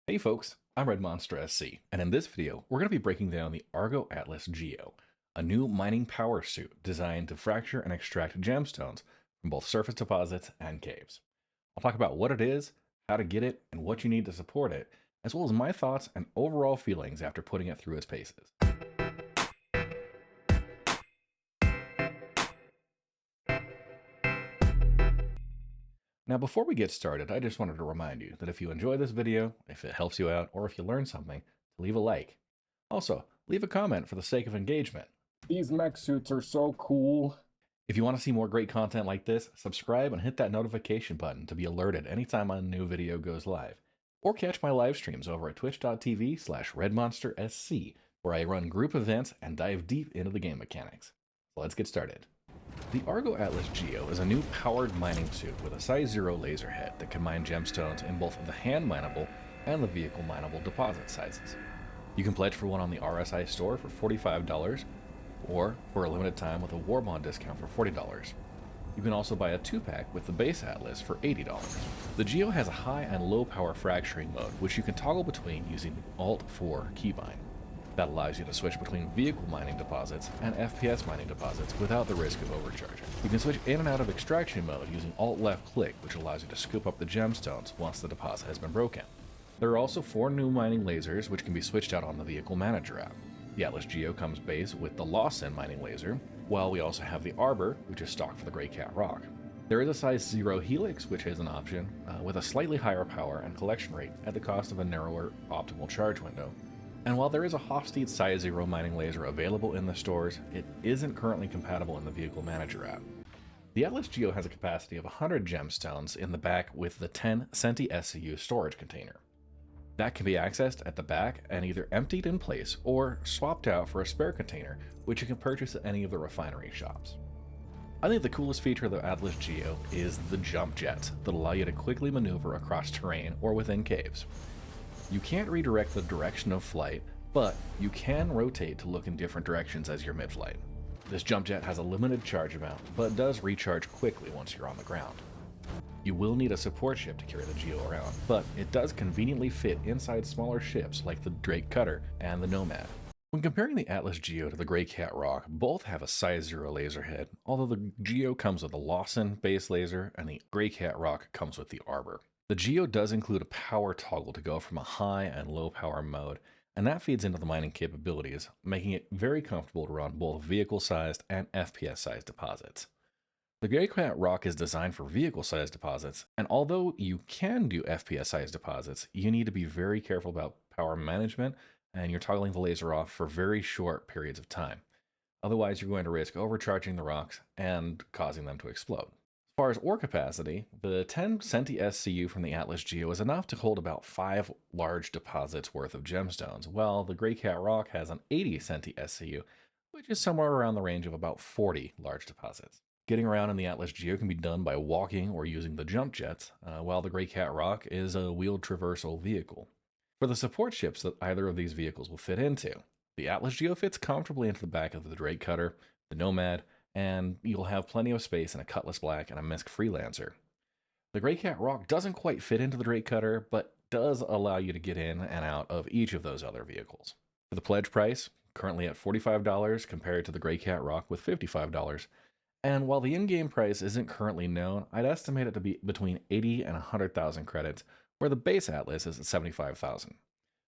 Hey folks, I'm Red Monster SC, and in this video, we're going to be breaking down the Argo ATLS GEO, a new mining power suit designed to fracture and extract gemstones from both surface deposits and caves. I'll talk about what it is, how to get it, and what you need to support it, as well as my thoughts and overall feelings after putting it through its paces. Now, before we get started, I just wanted to remind you that if you enjoy this video, if it helps you out, or if you learn something, to leave a like. Also, leave a comment for the sake of engagement. These mech suits are so cool. If you want to see more great content like this, subscribe and hit that notification button to be alerted anytime a new video goes live. Or catch my live streams over at twitch.tv/redmonstersc, where I run group events and dive deep into the game mechanics. So let's get started. The Argo ATLS GEO is a new powered mining suit with a size 0 laser head that can mine gemstones in both the hand mineable and the vehicle mineable deposit sizes. You can pledge for one on the RSI store for $45, or for a limited time with a War Bond discount for $40. You can also buy a 2-pack with the base Atlas for $80. The Geo has a high and low power fracturing mode, which you can toggle between using the Alt-4 keybind. That allows you to switch between vehicle mining deposits and FPS mining deposits without the risk of overcharging. You can switch in and out of extraction mode using Alt-left click, which allows you to scoop up the gemstones once the deposit has been broken. There are also 4 new mining lasers which can be switched out on the Vehicle Manager app. The Atlas Geo comes base with the Lawson mining laser, while we also have the Arbor, which is stock for the GreyCat ROC. There is a size 0 Helix, which is an option, with a slightly higher power and collection rate at the cost of a narrower optimal charge window. And while there is a Hofstede size 0 mining laser available in the stores, it isn't currently compatible in the Vehicle Manager app. The Atlas Geo has a capacity of 100 gemstones in the back with the 10 Centi SCU storage container. That can be accessed at the back and either emptied in place or swapped out for a spare container, which you can purchase at any of the refinery shops. I think the coolest feature of the Atlas Geo is the jump jets that allow you to quickly maneuver across terrain or within caves. You can't redirect the direction of flight, but you can rotate to look in different directions as you're mid-flight. This jump jet has a limited charge amount, but does recharge quickly once you're on the ground. You will need a support ship to carry the Geo around, but it does conveniently fit inside smaller ships like the Drake Cutter and the Nomad. When comparing the Atlas Geo to the GrayCat ROC, both have a size 0 laser head, although the Geo comes with a Lawson base laser and the GrayCat ROC comes with the Arbor. The Geo does include a power toggle to go from a high and low power mode, and that feeds into the mining capabilities, making it very comfortable to run both vehicle-sized and FPS-sized deposits. The GrayCat ROC is designed for vehicle-sized deposits, and although you can do FPS-sized deposits, you need to be very careful about power management, and you're toggling the laser off for very short periods of time. Otherwise, you're going to risk overcharging the rocks and causing them to explode. As far as ore capacity, the 10 Centi SCU from the Atlas Geo is enough to hold about 5 large deposits worth of gemstones, while the GrayCat ROC has an 80 Centi SCU, which is somewhere around the range of about 40 large deposits. Getting around in the Atlas Geo can be done by walking or using the jump jets, while the GrayCat ROC is a wheeled traversal vehicle. For the support ships that either of these vehicles will fit into, the Atlas Geo fits comfortably into the back of the Drake Cutter, the Nomad, and you'll have plenty of space in a Cutlass Black and a Misk Freelancer. The GrayCat ROC doesn't quite fit into the Drake Cutter, but does allow you to get in and out of each of those other vehicles. For the pledge price, currently at $45 compared to the GrayCat ROC with $55, and while the in-game price isn't currently known, I'd estimate it to be between 80 and 100,000 credits, where the base Atlas is at 75,000.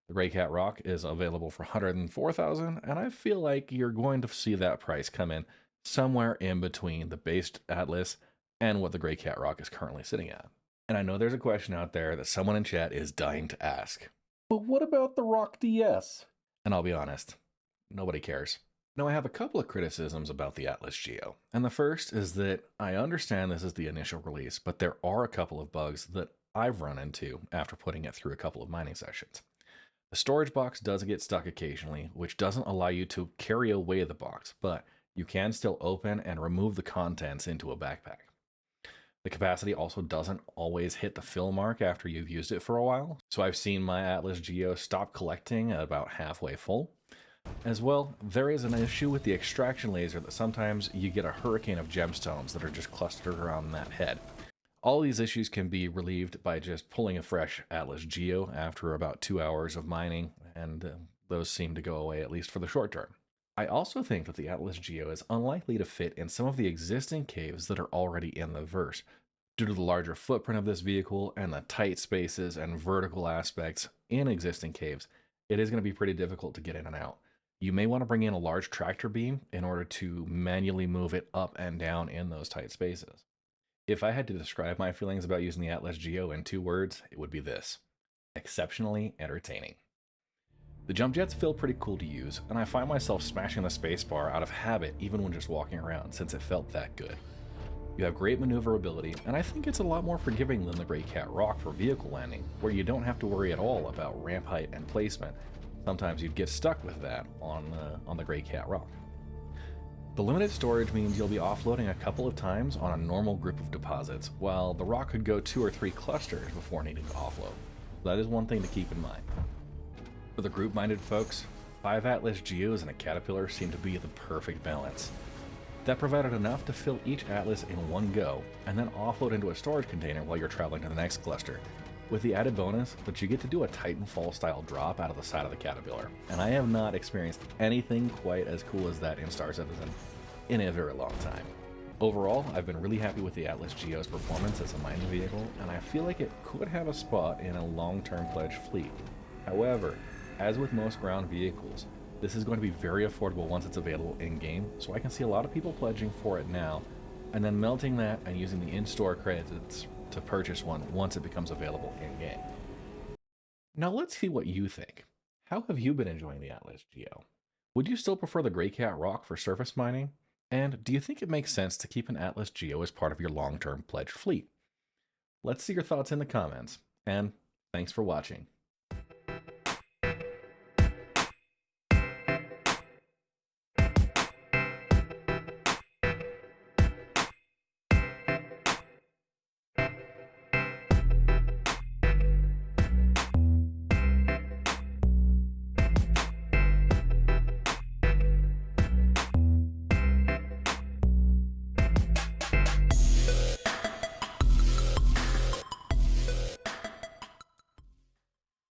The GrayCat ROC is available for 104,000, and I feel like you're going to see that price come in somewhere in between the base Atlas and what the GrayCat ROC is currently sitting at. And I know there's a question out there that someone in chat is dying to ask. But what about the ROC DS? And I'll be honest, nobody cares. Now, I have a couple of criticisms about the Atlas Geo, and the first is that I understand this is the initial release, but there are a couple of bugs that I've run into after putting it through a couple of mining sessions. The storage box does get stuck occasionally, which doesn't allow you to carry away the box, but you can still open and remove the contents into a backpack. The capacity also doesn't always hit the fill mark after you've used it for a while, so I've seen my Atlas Geo stop collecting at about halfway full. As well, there is an issue with the extraction laser that sometimes you get a hurricane of gemstones that are just clustered around that head. All these issues can be relieved by just pulling a fresh Atlas Geo after about 2 hours of mining, and those seem to go away at least for the short term. I also think that the Atlas Geo is unlikely to fit in some of the existing caves that are already in the verse. Due to the larger footprint of this vehicle and the tight spaces and vertical aspects in existing caves, it is going to be pretty difficult to get in and out. You may want to bring in a large tractor beam in order to manually move it up and down in those tight spaces. If I had to describe my feelings about using the Atlas Geo in 2 words, it would be this: exceptionally entertaining. The jump jets feel pretty cool to use, and I find myself smashing the spacebar out of habit even when just walking around, since it felt that good. You have great maneuverability, and I think it's a lot more forgiving than the Graycat ROC for vehicle landing, where you don't have to worry at all about ramp height and placement. Sometimes you'd get stuck with that on the Graycat ROC. The limited storage means you'll be offloading a couple of times on a normal group of deposits, while the ROC could go 2 or 3 clusters before needing to offload. That is one thing to keep in mind. For the group-minded folks, 5 Atlas Geos and a Caterpillar seem to be the perfect balance. That provided enough to fill each Atlas in one go, and then offload into a storage container while you're traveling to the next cluster, with the added bonus that you get to do a Titanfall style drop out of the side of the Caterpillar, and I have not experienced anything quite as cool as that in Star Citizen in a very long time. Overall, I've been really happy with the Atlas Geo's performance as a mining vehicle, and I feel like it could have a spot in a long-term pledge fleet. However, as with most ground vehicles, this is going to be very affordable once it's available in-game, so I can see a lot of people pledging for it now, and then melting that and using the in-store credits to purchase one once it becomes available in-game. Now let's see what you think. How have you been enjoying the Atlas Geo? Would you still prefer the Graycat ROC for surface mining? And do you think it makes sense to keep an Atlas Geo as part of your long-term pledged fleet? Let's see your thoughts in the comments, and thanks for watching.